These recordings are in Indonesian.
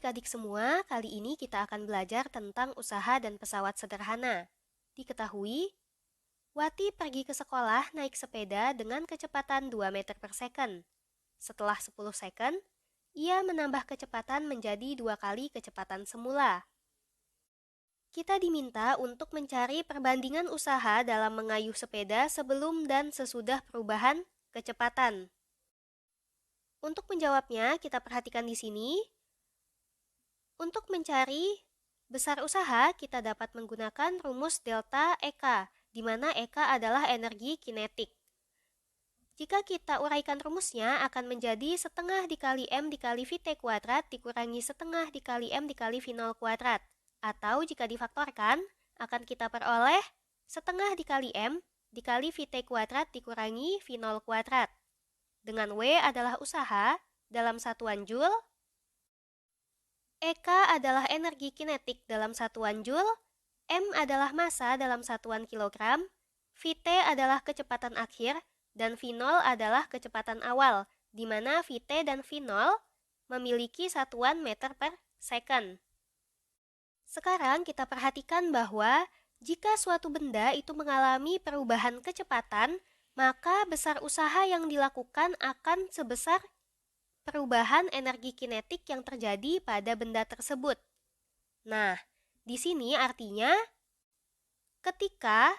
adik-adik semua, kali ini kita akan belajar tentang usaha dan pesawat sederhana. Diketahui, Wati pergi ke sekolah naik sepeda dengan kecepatan 2 meter per second. Setelah 10 second, ia menambah kecepatan menjadi 2 kali kecepatan semula. Kita diminta untuk mencari perbandingan usaha dalam mengayuh sepeda sebelum dan sesudah perubahan kecepatan. Untuk menjawabnya, kita perhatikan di sini. Untuk mencari besar usaha, kita dapat menggunakan rumus delta EK, di mana EK adalah energi kinetik. Jika kita uraikan rumusnya, akan menjadi setengah dikali M dikali VT kuadrat dikurangi setengah dikali M dikali V0 kuadrat. Atau jika difaktorkan, akan kita peroleh setengah dikali M dikali VT kuadrat dikurangi V0 kuadrat. Dengan W adalah usaha dalam satuan Joule, EK adalah energi kinetik dalam satuan Joule, M adalah massa dalam satuan kilogram, VT adalah kecepatan akhir, dan V0 adalah kecepatan awal, di mana VT dan V0 memiliki satuan meter per second. Sekarang kita perhatikan bahwa jika suatu benda itu mengalami perubahan kecepatan, maka besar usaha yang dilakukan akan sebesar perubahan energi kinetik yang terjadi pada benda tersebut. Nah, di sini artinya ketika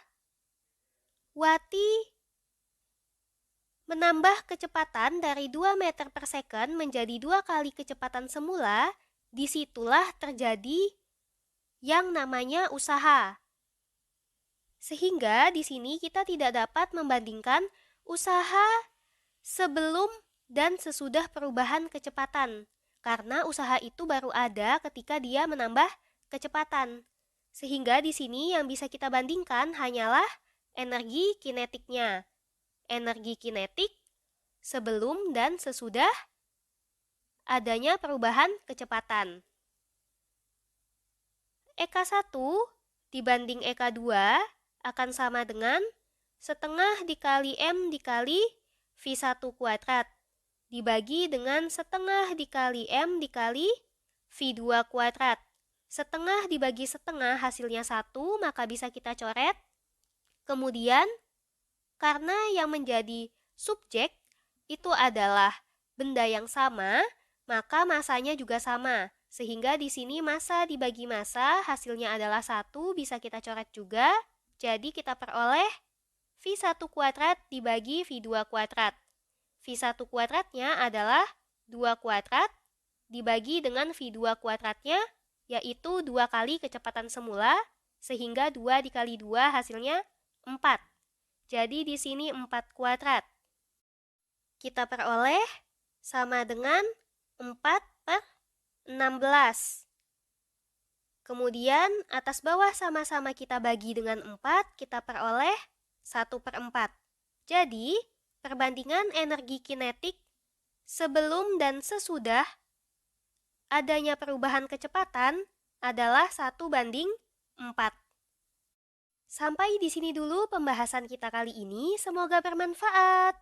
Wati menambah kecepatan dari 2 meter per second menjadi 2 kali kecepatan semula, disitulah terjadi yang namanya usaha. Sehingga di sini kita tidak dapat membandingkan usaha sebelum dan sesudah perubahan kecepatan, karena usaha itu baru ada ketika dia menambah kecepatan. Sehingga di sini yang bisa kita bandingkan hanyalah energi kinetiknya. Energi kinetik sebelum dan sesudah adanya perubahan kecepatan. EK1 dibanding EK2 akan sama dengan setengah dikali M dikali V1 kuadrat dibagi dengan setengah dikali M dikali V2 kuadrat. Setengah dibagi setengah hasilnya 1, maka bisa kita coret. Kemudian, karena yang menjadi subjek itu adalah benda yang sama, maka masanya juga sama. Sehingga di sini massa dibagi massa, hasilnya adalah 1, bisa kita coret juga. Jadi kita peroleh V1 kuadrat dibagi V2 kuadrat. V1 kuadratnya adalah 2 kuadrat dibagi dengan V2 kuadratnya, yaitu 2 kali kecepatan semula, sehingga 2 dikali 2 hasilnya 4. Jadi di sini 4 kuadrat. Kita peroleh sama dengan 4 per 16. Kemudian atas bawah sama-sama kita bagi dengan 4, kita peroleh 1 per 4. Jadi, perbandingan energi kinetik sebelum dan sesudah adanya perubahan kecepatan adalah 1:4. Sampai di sini dulu pembahasan kita kali ini, semoga bermanfaat.